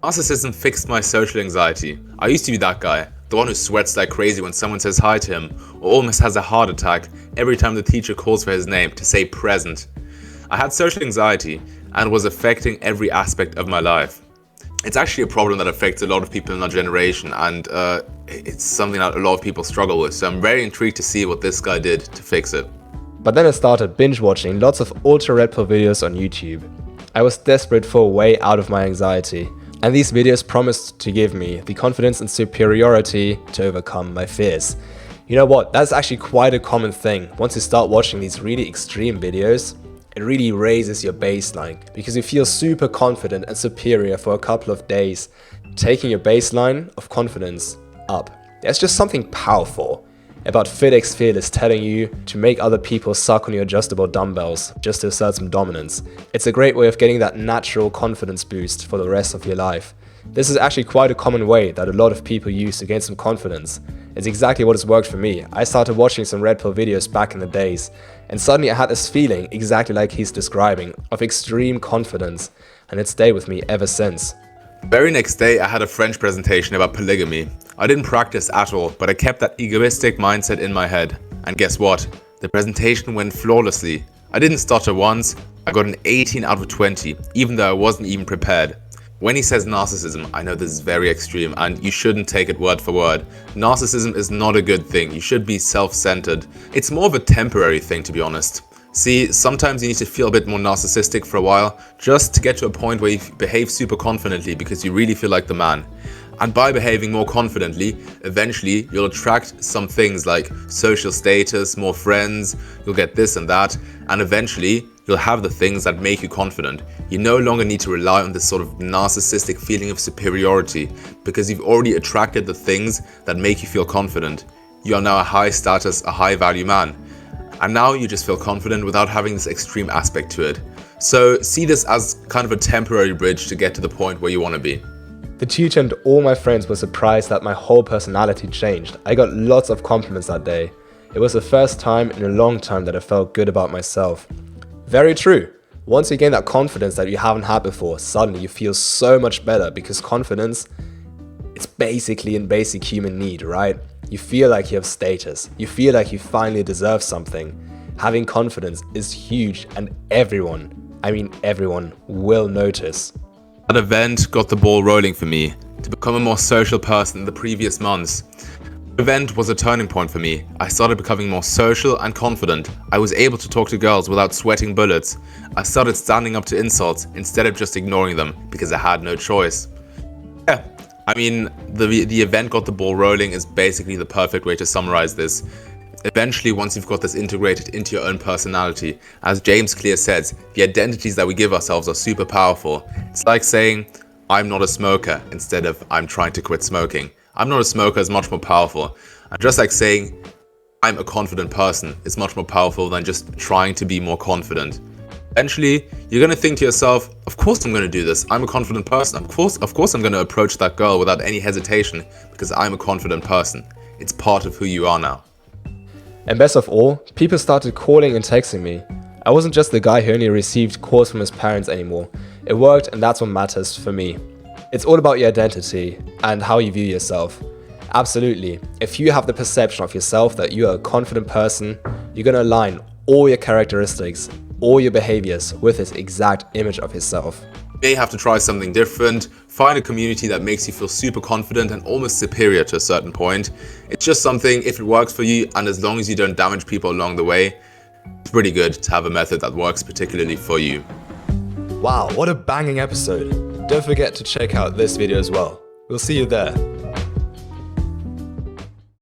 Narcissism fixed my social anxiety. I used to be that guy, the one who sweats like crazy when someone says hi to him, or almost has a heart attack every time the teacher calls for his name to say present. I had social anxiety and it was affecting every aspect of my life. It's actually a problem that affects a lot of people in our generation, and it's something that a lot of people struggle with, so I'm very intrigued to see what this guy did to fix it. But then I started binge watching lots of ultra red pill videos on YouTube. I was desperate for a way out of my anxiety, and these videos promised to give me the confidence and superiority to overcome my fears. You know what, that's actually quite a common thing. Once you start watching these really extreme videos, it really raises your baseline because you feel super confident and superior for a couple of days, taking your baseline of confidence up. There's just something powerful about FitX Fearless telling you to make other people suck on your adjustable dumbbells just to assert some dominance. It's a great way of getting that natural confidence boost for the rest of your life. This is actually quite a common way that a lot of people use to gain some confidence. It's exactly what has worked for me. I started watching some red pill videos back in the days, and suddenly I had this feeling, exactly like he's describing, of extreme confidence, and it's stayed with me ever since. The very next day I had a French presentation about polygamy. I didn't practice at all, but I kept that egoistic mindset in my head. And guess what? The presentation went flawlessly. I didn't stutter once. I got an 18 out of 20, even though I wasn't even prepared. When he says narcissism, I know this is very extreme and you shouldn't take it word for word. Narcissism is not a good thing. You should be self-centered. It's more of a temporary thing, to be honest. See, sometimes you need to feel a bit more narcissistic for a while, just to get to a point where you behave super confidently because you really feel like the man. And by behaving more confidently, eventually you'll attract some things like social status, more friends, you'll get this and that, and eventually you'll have the things that make you confident. You no longer need to rely on this sort of narcissistic feeling of superiority because you've already attracted the things that make you feel confident. You are now a high status, a high value man. And now you just feel confident without having this extreme aspect to it. So see this as kind of a temporary bridge to get to the point where you want to be. The teacher and all my friends were surprised that my whole personality changed. I got lots of compliments that day. It was the first time in a long time that I felt good about myself. Very true. Once you gain that confidence that you haven't had before, suddenly you feel so much better because confidence, it's basically in basic human need, right? You feel like you have status. You feel like you finally deserve something. Having confidence is huge and everyone will notice. That event got the ball rolling for me to become a more social person in the previous months. The event was a turning point for me. I started becoming more social and confident. I was able to talk to girls without sweating bullets. I started standing up to insults instead of just ignoring them because I had no choice. Yeah, I mean, the event got the ball rolling is basically the perfect way to summarize this. Eventually, once you've got this integrated into your own personality, as James Clear says, the identities that we give ourselves are super powerful. It's like saying, I'm not a smoker, instead of I'm trying to quit smoking. I'm not a smoker is much more powerful. And just like saying, I'm a confident person is much more powerful than just trying to be more confident. Eventually, you're going to think to yourself, of course I'm going to do this. I'm a confident person. Of course I'm going to approach that girl without any hesitation because I'm a confident person. It's part of who you are now. And best of all, people started calling and texting me. I wasn't just the guy who only received calls from his parents anymore. It worked, and that's what matters for me. It's all about your identity and how you view yourself. Absolutely. If you have the perception of yourself that you are a confident person, you're going to align all your characteristics, all your behaviors with this exact image of yourself. You may have to try something different, find a community that makes you feel super confident and almost superior to a certain point. It's just something, if it works for you and as long as you don't damage people along the way, it's pretty good to have a method that works particularly for you. Wow, what a banging episode. Don't forget to check out this video as well. We'll see you there.